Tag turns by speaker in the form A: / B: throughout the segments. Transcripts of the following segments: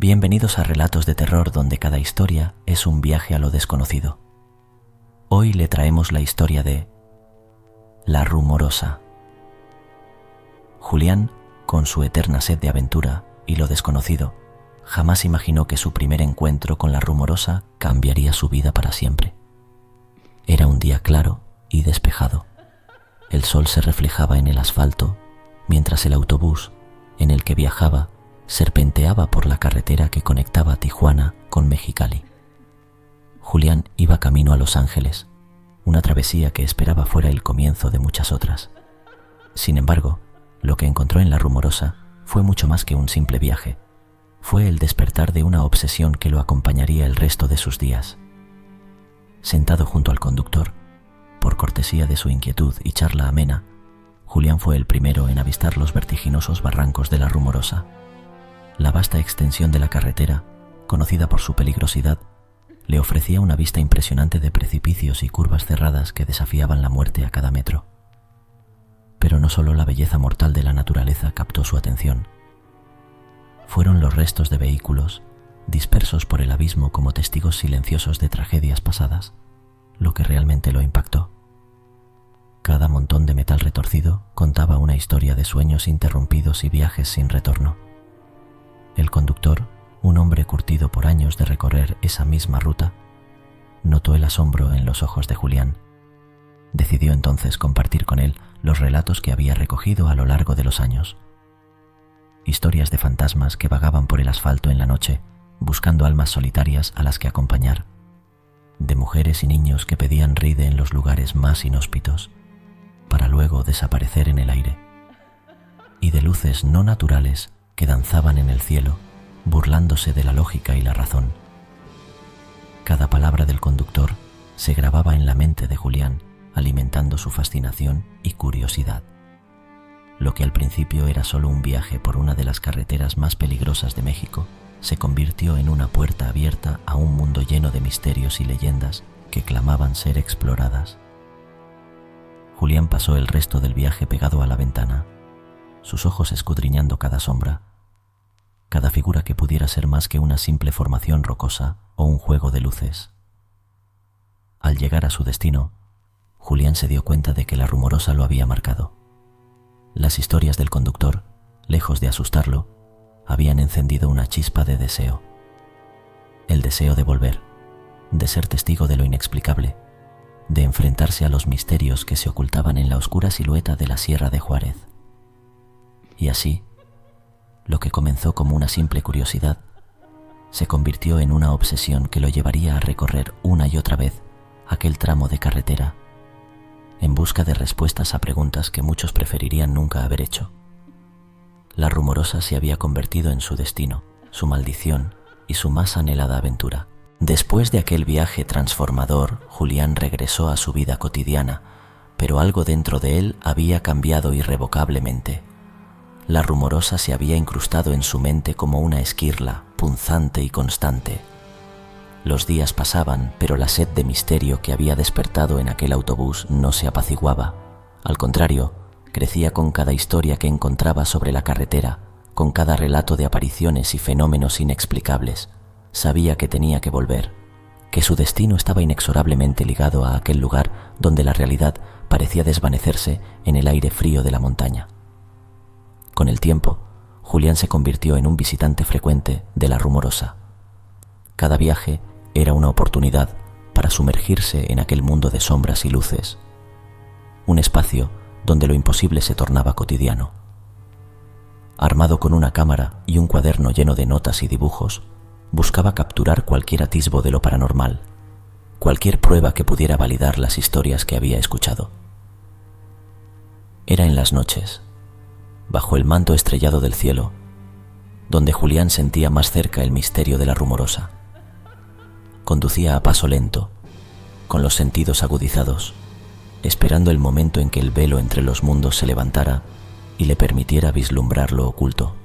A: Bienvenidos a Relatos de Terror, donde cada historia es un viaje a lo desconocido. Hoy le traemos la historia de La Rumorosa. Julián, con su eterna sed de aventura y lo desconocido, jamás imaginó que su primer encuentro con La Rumorosa cambiaría su vida para siempre. Era un día claro y despejado. El sol se reflejaba en el asfalto, mientras el autobús en el que viajaba serpenteaba por la carretera que conectaba Tijuana con Mexicali. Julián iba camino a Los Ángeles, una travesía que esperaba fuera el comienzo de muchas otras. Sin embargo, lo que encontró en La Rumorosa fue mucho más que un simple viaje. Fue el despertar de una obsesión que lo acompañaría el resto de sus días. Sentado junto al conductor, por cortesía de su inquietud y charla amena, Julián fue el primero en avistar los vertiginosos barrancos de La Rumorosa. La vasta extensión de la carretera, conocida por su peligrosidad, le ofrecía una vista impresionante de precipicios y curvas cerradas que desafiaban la muerte a cada metro. Pero no solo la belleza mortal de la naturaleza captó su atención. Fueron los restos de vehículos, dispersos por el abismo como testigos silenciosos de tragedias pasadas, lo que realmente lo impactó. Cada montón de metal retorcido contaba una historia de sueños interrumpidos y viajes sin retorno. El conductor, un hombre curtido por años de recorrer esa misma ruta, notó el asombro en los ojos de Julián. Decidió entonces compartir con él los relatos que había recogido a lo largo de los años. Historias de fantasmas que vagaban por el asfalto en la noche, buscando almas solitarias a las que acompañar. De mujeres y niños que pedían ride en los lugares más inhóspitos, para luego desaparecer en el aire. Y de luces no naturales que danzaban en el cielo, burlándose de la lógica y la razón. Cada palabra del conductor se grababa en la mente de Julián, alimentando su fascinación y curiosidad. Lo que al principio era solo un viaje por una de las carreteras más peligrosas de México, se convirtió en una puerta abierta a un mundo lleno de misterios y leyendas que clamaban ser exploradas. Julián pasó el resto del viaje pegado a la ventana, sus ojos escudriñando cada sombra, cada figura que pudiera ser más que una simple formación rocosa o un juego de luces. Al llegar a su destino, Julián se dio cuenta de que La Rumorosa lo había marcado. Las historias del conductor, lejos de asustarlo, habían encendido una chispa de deseo. El deseo de volver, de ser testigo de lo inexplicable, de enfrentarse a los misterios que se ocultaban en la oscura silueta de la Sierra de Juárez. Y así, lo que comenzó como una simple curiosidad, se convirtió en una obsesión que lo llevaría a recorrer una y otra vez aquel tramo de carretera, en busca de respuestas a preguntas que muchos preferirían nunca haber hecho. La Rumorosa se había convertido en su destino, su maldición y su más anhelada aventura. Después de aquel viaje transformador, Julián regresó a su vida cotidiana, pero algo dentro de él había cambiado irrevocablemente. La Rumorosa se había incrustado en su mente como una esquirla, punzante y constante. Los días pasaban, pero la sed de misterio que había despertado en aquel autobús no se apaciguaba. Al contrario, crecía con cada historia que encontraba sobre la carretera, con cada relato de apariciones y fenómenos inexplicables. Sabía que tenía que volver, que su destino estaba inexorablemente ligado a aquel lugar donde la realidad parecía desvanecerse en el aire frío de la montaña. Con el tiempo, Julián se convirtió en un visitante frecuente de La Rumorosa. Cada viaje era una oportunidad para sumergirse en aquel mundo de sombras y luces, un espacio donde lo imposible se tornaba cotidiano. Armado con una cámara y un cuaderno lleno de notas y dibujos, buscaba capturar cualquier atisbo de lo paranormal, cualquier prueba que pudiera validar las historias que había escuchado. Era en las noches, bajo el manto estrellado del cielo, donde Julián sentía más cerca el misterio de La Rumorosa. Conducía a paso lento, con los sentidos agudizados, esperando el momento en que el velo entre los mundos se levantara y le permitiera vislumbrar lo oculto.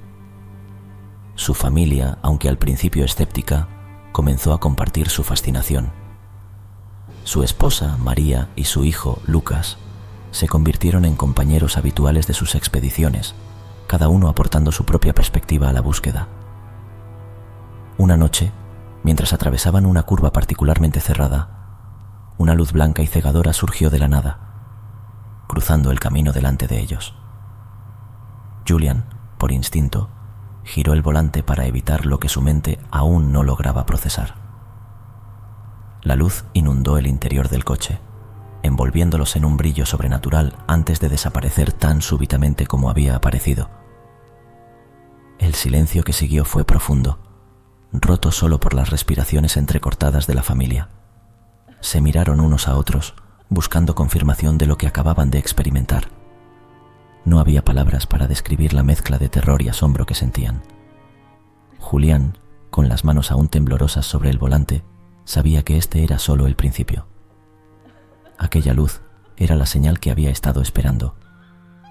A: Su familia, aunque al principio escéptica, comenzó a compartir su fascinación. Su esposa, María, y su hijo, Lucas, se convirtieron en compañeros habituales de sus expediciones, cada uno aportando su propia perspectiva a la búsqueda. Una noche, mientras atravesaban una curva particularmente cerrada, una luz blanca y cegadora surgió de la nada, cruzando el camino delante de ellos. Julian, por instinto, giró el volante para evitar lo que su mente aún no lograba procesar. La luz inundó el interior del coche, envolviéndolos en un brillo sobrenatural antes de desaparecer tan súbitamente como había aparecido. El silencio que siguió fue profundo, roto solo por las respiraciones entrecortadas de la familia. Se miraron unos a otros, buscando confirmación de lo que acababan de experimentar. No había palabras para describir la mezcla de terror y asombro que sentían. Julián, con las manos aún temblorosas sobre el volante, sabía que este era solo el principio. Aquella luz era la señal que había estado esperando,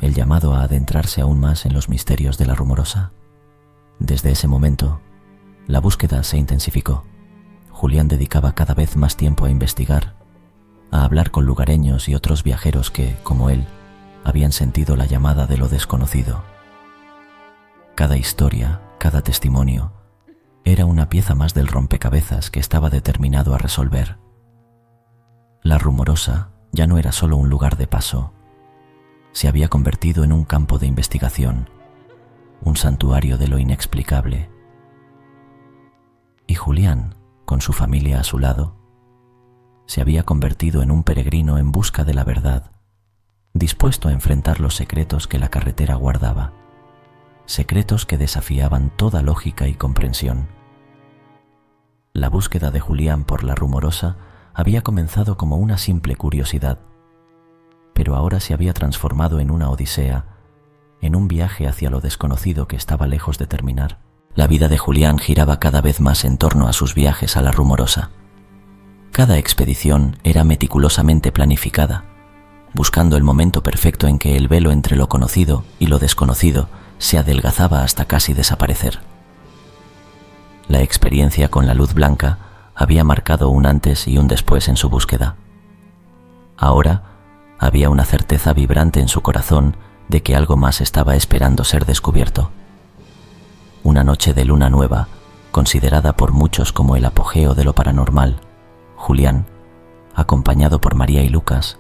A: el llamado a adentrarse aún más en los misterios de la Rumorosa. Desde ese momento, la búsqueda se intensificó. Julián dedicaba cada vez más tiempo a investigar, a hablar con lugareños y otros viajeros que, como él, habían sentido la llamada de lo desconocido. Cada historia, cada testimonio, era una pieza más del rompecabezas que estaba determinado a resolver. La Rumorosa ya no era solo un lugar de paso, se había convertido en un campo de investigación, un santuario de lo inexplicable. Y Julián, con su familia a su lado, se había convertido en un peregrino en busca de la verdad, dispuesto a enfrentar los secretos que la carretera guardaba, secretos que desafiaban toda lógica y comprensión. La búsqueda de Julián por la Rumorosa había comenzado como una simple curiosidad, pero ahora se había transformado en una odisea, en un viaje hacia lo desconocido que estaba lejos de terminar. La vida de Julián giraba cada vez más en torno a sus viajes a la Rumorosa. Cada expedición era meticulosamente planificada, buscando el momento perfecto en que el velo entre lo conocido y lo desconocido se adelgazaba hasta casi desaparecer. La experiencia con la luz blanca había marcado un antes y un después en su búsqueda. Ahora había una certeza vibrante en su corazón de que algo más estaba esperando ser descubierto. Una noche de luna nueva, considerada por muchos como el apogeo de lo paranormal, Julián, acompañado por María y Lucas,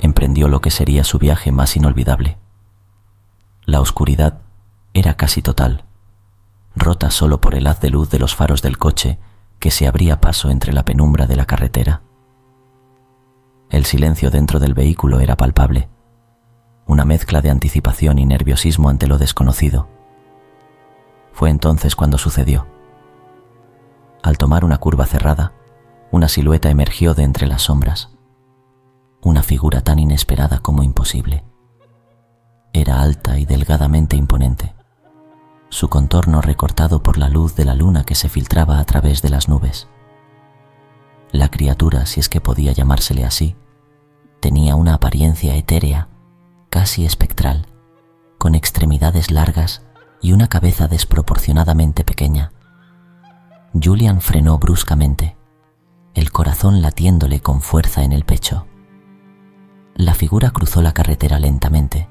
A: emprendió lo que sería su viaje más inolvidable. La oscuridad era casi total, rota solo por el haz de luz de los faros del coche que se abría paso entre la penumbra de la carretera. El silencio dentro del vehículo era palpable, una mezcla de anticipación y nerviosismo ante lo desconocido. Fue entonces cuando sucedió. Al tomar una curva cerrada, una silueta emergió de entre las sombras, una figura tan inesperada como imposible. Era alta y delgadamente imponente, su contorno recortado por la luz de la luna que se filtraba a través de las nubes. La criatura, si es que podía llamársele así, tenía una apariencia etérea, casi espectral, con extremidades largas y una cabeza desproporcionadamente pequeña. Julian frenó bruscamente, el corazón latiéndole con fuerza en el pecho. La figura cruzó la carretera lentamente,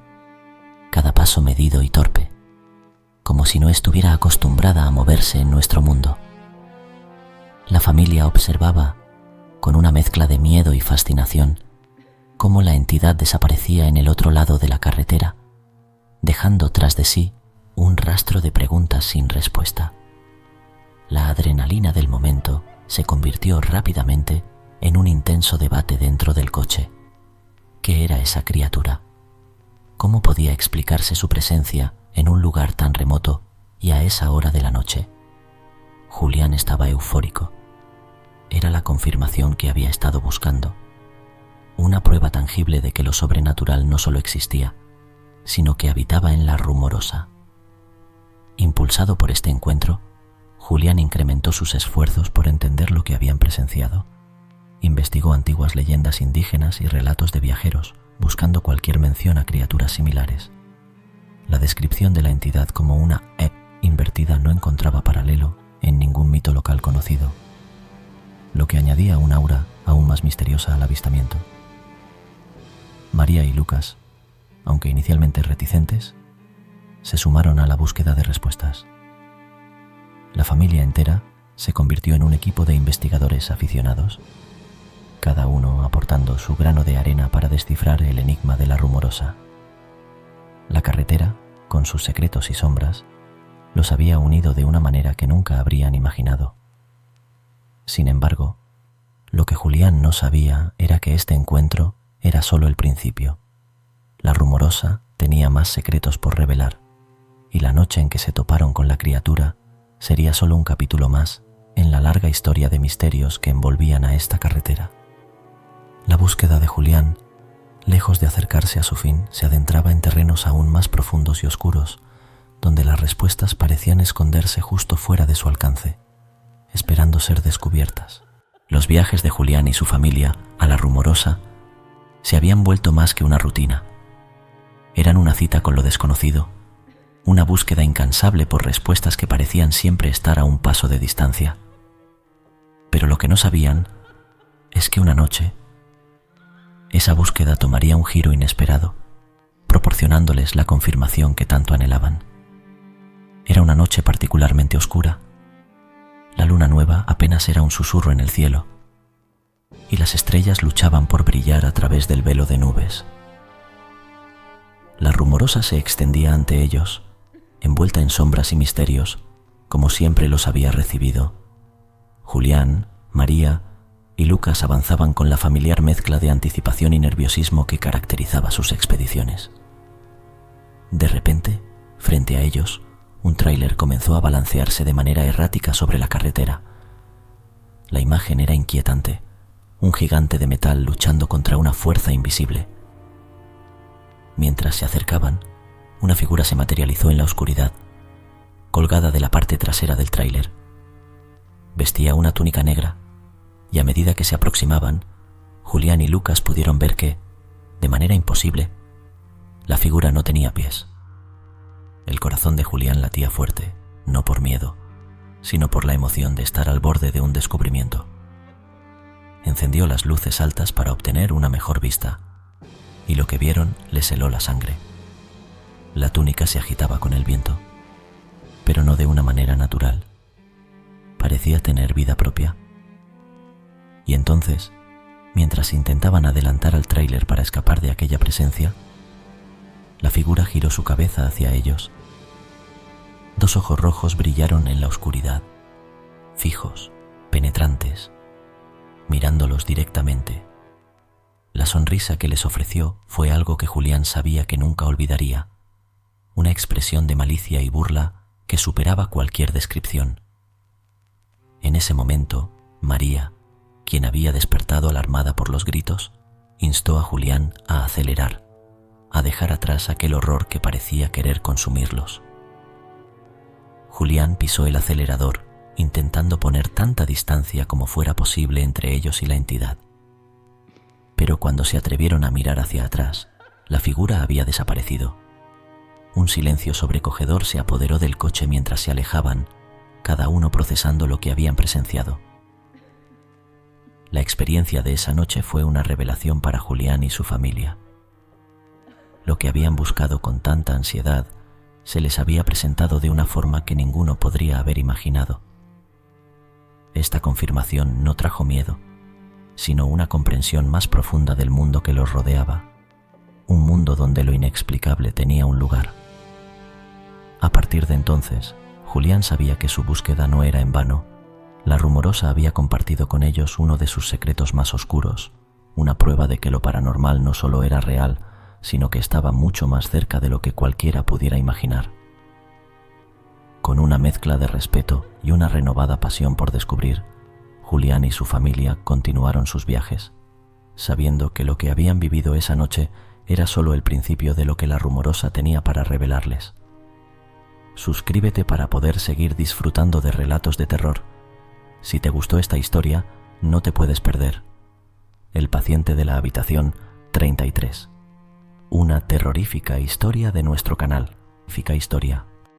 A: cada paso medido y torpe, como si no estuviera acostumbrada a moverse en nuestro mundo. La familia observaba, con una mezcla de miedo y fascinación, cómo la entidad desaparecía en el otro lado de la carretera, dejando tras de sí un rastro de preguntas sin respuesta. La adrenalina del momento se convirtió rápidamente en un intenso debate dentro del coche. ¿Qué era esa criatura? ¿Cómo podía explicarse su presencia en un lugar tan remoto y a esa hora de la noche? Julián estaba eufórico. Era la confirmación que había estado buscando, una prueba tangible de que lo sobrenatural no solo existía, sino que habitaba en la Rumorosa. Impulsado por este encuentro, Julián incrementó sus esfuerzos por entender lo que habían presenciado. Investigó antiguas leyendas indígenas y relatos de viajeros, buscando cualquier mención a criaturas similares. La descripción de la entidad como una E invertida no encontraba paralelo en ningún mito local conocido, lo que añadía un aura aún más misteriosa al avistamiento. María y Lucas, aunque inicialmente reticentes, se sumaron a la búsqueda de respuestas. La familia entera se convirtió en un equipo de investigadores aficionados, cada uno aportando su grano de arena para descifrar el enigma de la Rumorosa. La carretera, con sus secretos y sombras, los había unido de una manera que nunca habrían imaginado. Sin embargo, lo que Julián no sabía era que este encuentro era solo el principio. La Rumorosa tenía más secretos por revelar, y la noche en que se toparon con la criatura sería solo un capítulo más en la larga historia de misterios que envolvían a esta carretera. La búsqueda de Julián, lejos de acercarse a su fin, se adentraba en terrenos aún más profundos y oscuros, donde las respuestas parecían esconderse justo fuera de su alcance, esperando ser descubiertas. Los viajes de Julián y su familia a la Rumorosa se habían vuelto más que una rutina. Eran una cita con lo desconocido, una búsqueda incansable por respuestas que parecían siempre estar a un paso de distancia. Pero lo que no sabían es que una noche esa búsqueda tomaría un giro inesperado, proporcionándoles la confirmación que tanto anhelaban. Era una noche particularmente oscura. La luna nueva apenas era un susurro en el cielo, y las estrellas luchaban por brillar a través del velo de nubes. La Rumorosa se extendía ante ellos, envuelta en sombras y misterios, como siempre los había recibido. Julián, María y Lucas avanzaban con la familiar mezcla de anticipación y nerviosismo que caracterizaba sus expediciones. De repente, frente a ellos, un tráiler comenzó a balancearse de manera errática sobre la carretera. La imagen era inquietante, un gigante de metal luchando contra una fuerza invisible. Mientras se acercaban, una figura se materializó en la oscuridad, colgada de la parte trasera del tráiler. Vestía una túnica negra, y a medida que se aproximaban, Julián y Lucas pudieron ver que, de manera imposible, la figura no tenía pies. El corazón de Julián latía fuerte, no por miedo, sino por la emoción de estar al borde de un descubrimiento. Encendió las luces altas para obtener una mejor vista, y lo que vieron les heló la sangre. La túnica se agitaba con el viento, pero no de una manera natural. Parecía tener vida propia. Y entonces, mientras intentaban adelantar al tráiler para escapar de aquella presencia, la figura giró su cabeza hacia ellos. Dos ojos rojos brillaron en la oscuridad, fijos, penetrantes, mirándolos directamente. La sonrisa que les ofreció fue algo que Julián sabía que nunca olvidaría, una expresión de malicia y burla que superaba cualquier descripción. En ese momento, María, quien había despertado alarmada por los gritos, instó a Julián a acelerar, a dejar atrás aquel horror que parecía querer consumirlos. Julián pisó el acelerador, intentando poner tanta distancia como fuera posible entre ellos y la entidad. Pero cuando se atrevieron a mirar hacia atrás, la figura había desaparecido. Un silencio sobrecogedor se apoderó del coche mientras se alejaban, cada uno procesando lo que habían presenciado. La experiencia de esa noche fue una revelación para Julián y su familia. Lo que habían buscado con tanta ansiedad se les había presentado de una forma que ninguno podría haber imaginado. Esta confirmación no trajo miedo, sino una comprensión más profunda del mundo que los rodeaba, un mundo donde lo inexplicable tenía un lugar. A partir de entonces, Julián sabía que su búsqueda no era en vano. La Rumorosa había compartido con ellos uno de sus secretos más oscuros, una prueba de que lo paranormal no solo era real, sino que estaba mucho más cerca de lo que cualquiera pudiera imaginar. Con una mezcla de respeto y una renovada pasión por descubrir, Julián y su familia continuaron sus viajes, sabiendo que lo que habían vivido esa noche era solo el principio de lo que la Rumorosa tenía para revelarles. Suscríbete para poder seguir disfrutando de relatos de terror. Si te gustó esta historia, no te puedes perder El paciente de la habitación 33, una terrorífica historia de nuestro canal, Fica Historia.